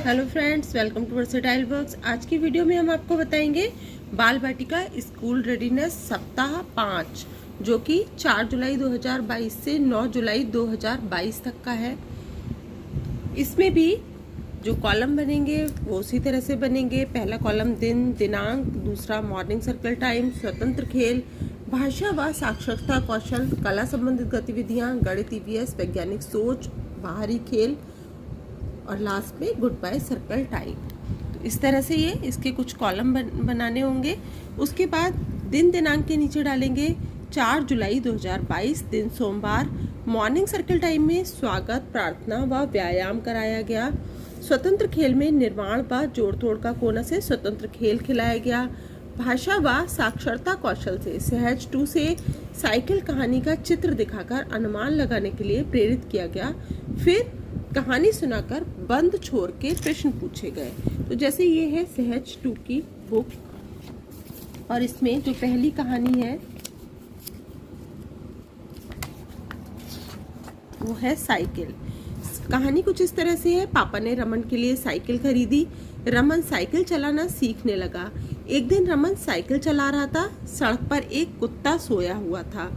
Hello friends, welcome to versatile works. आज की video में हम आपको बताएंगे बाल बाटिका स्कूल रेडीनेस सप्ताह 5 जो कि 4 जुलाई 2022 से 9 जुलाई 2022 तक का है। इसमें भी जो कॉलम बनेंगे वो उसी तरह से बनेंगे। पहला कॉलम दिन दिनांक, दूसरा मॉर्निंग सर्कल टाइम, स्वतंत्र खेल, भाषा व साक्षरता कौशल, कला संबंधित गतिविधियां, गणित ईवीएस, वैज्ञानिक सोच, बाहरी खेल और लास्ट में गुड बाय सर्कल टाइम। तो इस तरह से ये इसके कुछ कॉलम बनाने होंगे। उसके बाद दिन दिनांक के नीचे डालेंगे 4 जुलाई 2022 दिन सोमवार। मॉर्निंग सर्कल टाइम में स्वागत, प्रार्थना व व्यायाम कराया गया। स्वतंत्र खेल में निर्माण व जोड़ तोड़ का कोना से स्वतंत्र खेल खिलाया गया। भाषा व साक्षरता कौशल से सहज 2 से साइकिल कहानी का चित्र दिखाकर अनुमान लगाने के लिए प्रेरित किया गया। फिर कहानी सुनाकर बंद छोड़ के प्रश्न पूछे गए। तो जैसे ये है सहज 2 की बुक और इसमें जो पहली कहानी है वो है साइकिल। कहानी कुछ इस तरह से है। पापा ने रमन के लिए साइकिल खरीदी। रमन साइकिल चलाना सीखने लगा। एक दिन रमन साइकिल चला रहा था। सड़क पर एक कुत्ता सोया हुआ था।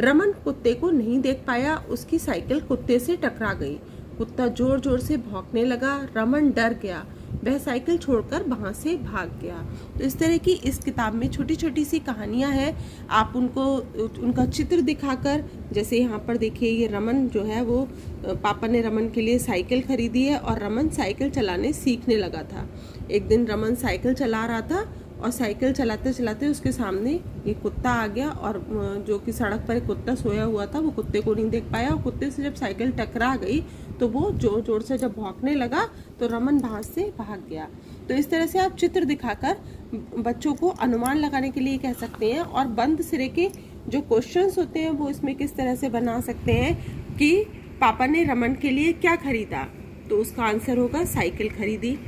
रमन कुत्ते को नहीं देख पाया। उसकी साइकिल कुत्ते से टकरा गई। कुत्ता जोर जोर से भौंकने लगा। रमन डर गया। वह साइकिल छोड़कर वहां से भाग गया। तो इस तरह की इस किताब में छोटी छोटी सी कहानियां हैं। आप उनको उनका चित्र दिखाकर, जैसे यहाँ पर देखिए ये रमन जो है वो पापा ने रमन के लिए साइकिल खरीदी है और रमन साइकिल चलाने सीखने लगा था। एक दिन रमन साइकिल चला रहा था और साइकिल चलाते चलाते उसके सामने ये कुत्ता आ गया और जो कि सड़क पर एक कुत्ता सोया हुआ था वो कुत्ते को नहीं देख पाया और कुत्ते से जब साइकिल टकरा गई तो वो जोर जोर से जब भौंकने लगा तो रमन वहां से भाग गया। तो इस तरह से आप चित्र दिखाकर बच्चों को अनुमान लगाने के लिए कह सकते हैं और बंद सिरे के जो क्वेश्चंस होते हैं वो इसमें किस तरह से बना सकते हैं कि पापा ने रमन के लिए क्या खरीदा, तो उसका आंसर होगा साइकिल खरीदी।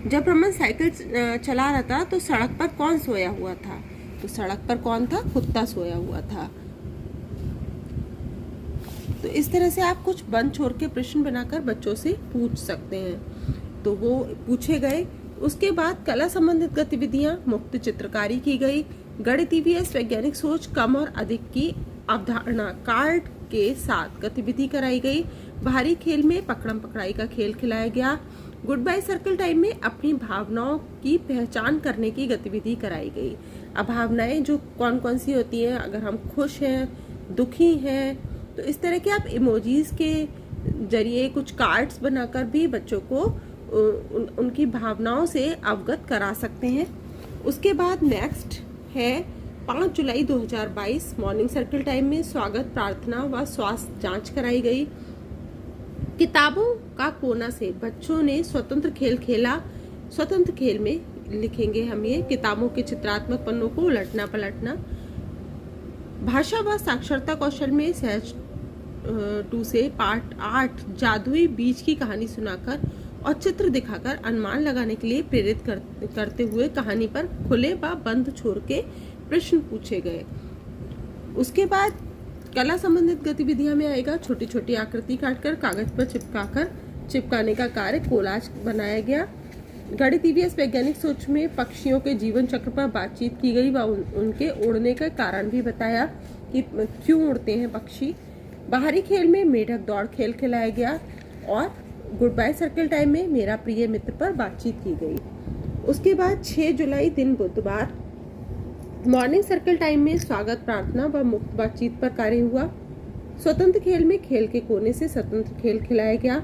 जब रमन साइकिल चला रहा था तो सड़क पर कौन सोया हुआ था, तो सड़क पर कौन था, कुत्ता सोया हुआ था। तो इस तरह से आप कुछ बंद छोड़ के प्रश्न बनाकर बच्चों से पूछ सकते हैं। तो वो पूछे गए। उसके बाद कला संबंधित गतिविधियां, मुक्त चित्रकारी की गई। गणित ईवीएस, वैज्ञानिक सोच, कम और अधिक की अवधारणा कार्ड के साथ गतिविधि कराई गई। बाहरी खेल में पकड़म पकड़ाई का खेल खिलाया गया। गुड बाय सर्कल टाइम में अपनी भावनाओं की पहचान करने की गतिविधि कराई गई। अब भावनाएं जो कौन कौन सी होती हैं, अगर हम खुश हैं, दुखी हैं, तो इस तरह के आप इमोजीज के जरिए कुछ कार्ड्स बनाकर भी बच्चों को उनकी भावनाओं से अवगत करा सकते हैं। उसके बाद नेक्स्ट है 5 जुलाई 2022 मॉर्निंग सर्कल टाइम में स्वागत, प्रार्थना व स्वास्थ्य जांच कराई गई। किताबों का कोना से बच्चों ने स्वतंत्र खेल खेला। स्वतंत्र खेल में लिखेंगे हम ये किताबों के चित्रात्मक पन्नों को उलटना पलटना। भाषा व साक्षरता कौशल में सहज 2 से पार्ट 8 जादुई बीज की कहानी सुनाकर और चित्र दिखाकर अनुमान लगाने के लिए प्रेरित करते हुए कहानी पर खुले व बंद छोर के प्रश्न पूछे गए। उसके बाद कला संबंधित गतिविधियां में आएगा छोटी छोटी आकृति काटकर कागज पर चिपकाने का कार्य, कोलाज बनाया गया। गणित ईवीएस, वैज्ञानिक सोच में पक्षियों के जीवन चक्र पर बातचीत की गई व उनके उड़ने का कारण भी बताया कि क्यों उड़ते हैं पक्षी। बाहरी खेल में मेढक दौड़ खेल खिलाया गया और गुड बाय सर्कल टाइम में मेरा प्रिय मित्र पर बातचीत की गई। उसके बाद 6 जुलाई दिन बुधवार मॉर्निंग सर्कल टाइम में स्वागत, प्रार्थना व मुक्त बातचीत पर कार्य हुआ। स्वतंत्र खेल में खेल के कोने से स्वतंत्र खेल खिलाया गया।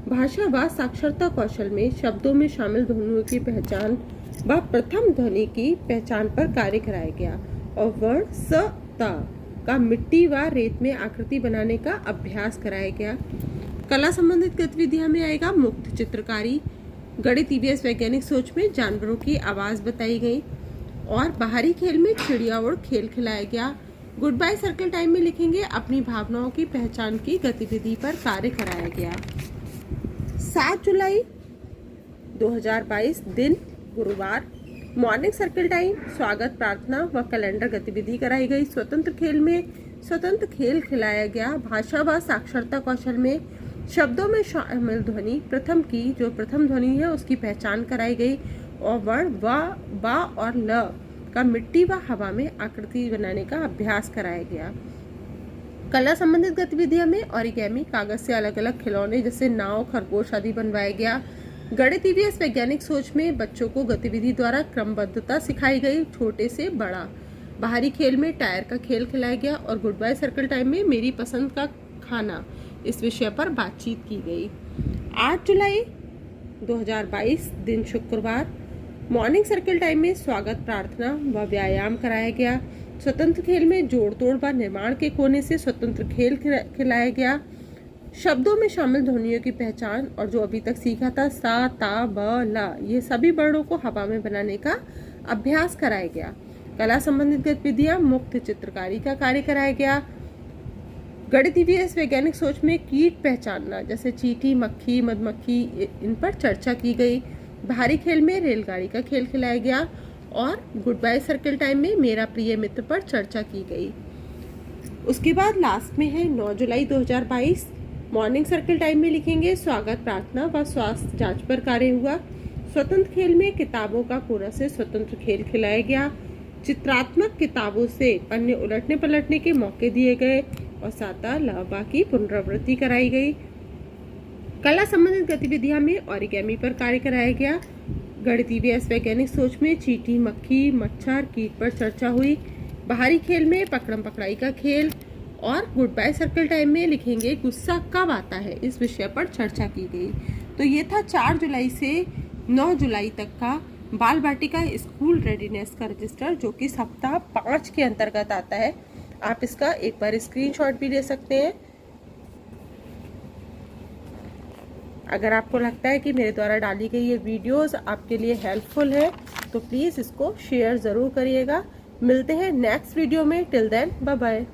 भाषा व साक्षरता कौशल में शब्दों में शामिल ध्वनियों की पहचान व प्रथम ध्वनि की पहचान पर कार्य कराया गया और वर्ण स त का मिट्टी व रेत में आकृति बनाने का अभ्यास कराया गया। कला संबंधित गतिविधियां में आएगा मुक्त चित्रकारी। गणित ईवीएस, वैज्ञानिक सोच में जानवरों की आवाज बताई गई और बाहरी खेल में चिड़िया उड़ खेल खिलाया गया। गुड बाय सर्कल टाइम में लिखेंगे अपनी भावनाओं की पहचान की गतिविधि पर कार्य कराया गया। 7 जुलाई 2022 दिन गुरुवार मॉर्निंग सर्कल टाइम स्वागत, प्रार्थना व कैलेंडर गतिविधि कराई गई। स्वतंत्र खेल में स्वतंत्र खेल खिलाया गया। भाषा व साक्षरता कौशल में शब्दों में शामिल ध्वनि प्रथम की जो प्रथम ध्वनि है उसकी पहचान कराई गई और वर्ण व, बा और ल का मिट्टी व हवा में आकृति बनाने का अभ्यास कराया गया। कला संबंधित गतिविधियों में ओरिगेमी, कागज से अलग अलग खिलौने जैसे नाव, खरगोश आदि बनवाया गया। गणित ईवीएस वैज्ञानिक सोच में बच्चों को गतिविधि द्वारा क्रमबद्धता सिखाई गई, छोटे से बड़ा। बाहरी खेल में टायर का खेल खिलाया गया और गुड बाय सर्कल टाइम में मेरी पसंद का खाना इस विषय पर बातचीत की गई। 8 जुलाई 2022 दिन शुक्रवार, मॉर्निंग सर्कल टाइम में स्वागत प्रार्थना व व्यायाम कराया गया। स्वतंत्र खेल में जोड़ तोड़ व निर्माण के कोने से स्वतंत्र खेल खिलाया गया। शब्दों में शामिल ध्वनियों की पहचान और जो अभी तक सीखा था सा, ता, ब, ला, ये सभी वर्णों को हवा में बनाने का अभ्यास कराया गया। कला संबंधित गतिविधियां, मुक्त चित्रकारी का कार्य कराया गया। गणित ईवीएस वैज्ञानिक सोच में कीट पहचानना जैसे चींटी, मक्खी, मधुमक्खी, इन पर चर्चा की गई। बाहरी खेल में रेलगाड़ी का खेल खिलाया गया और गुड बाय सर्कल टाइम में मेरा प्रिय मित्र पर चर्चा की गई। उसके बाद लास्ट में है 9 जुलाई 2022, मॉर्निंग सर्कल टाइम में लिखेंगे स्वागत प्रार्थना व स्वास्थ्य जांच पर कार्य हुआ। स्वतंत्र खेल में किताबों का कोना से स्वतंत्र खेल खिलाया गया। चित्रात्मक किताबों से पन्ने उलटने पलटने के मौके दिए गए और साता लाबा की पुनरावृत्ति कराई गई। कला संबंधित गतिविधियां में ओरिगेमी पर कार्य कराया गया। गणित ईवीएस वैज्ञानिक सोच में चींटी, मक्खी, मच्छर, कीट पर चर्चा हुई। बाहरी खेल में पकड़म पकड़ाई का खेल और गुड बाय सर्कल टाइम में लिखेंगे गुस्सा कब आता है इस विषय पर चर्चा की गई। तो ये था 4 जुलाई से 9 जुलाई तक का बाल बाटिका स्कूल रेडीनेस का रजिस्टर, जो कि सप्ताह 5 के अंतर्गत आता है। आप इसका एक बार स्क्रीनशॉट भी ले सकते हैं। अगर आपको लगता है कि मेरे द्वारा डाली गई ये वीडियोस आपके लिए हेल्पफुल है तो प्लीज़ इसको शेयर ज़रूर करिएगा। मिलते हैं नेक्स्ट वीडियो में। Till then bye bye.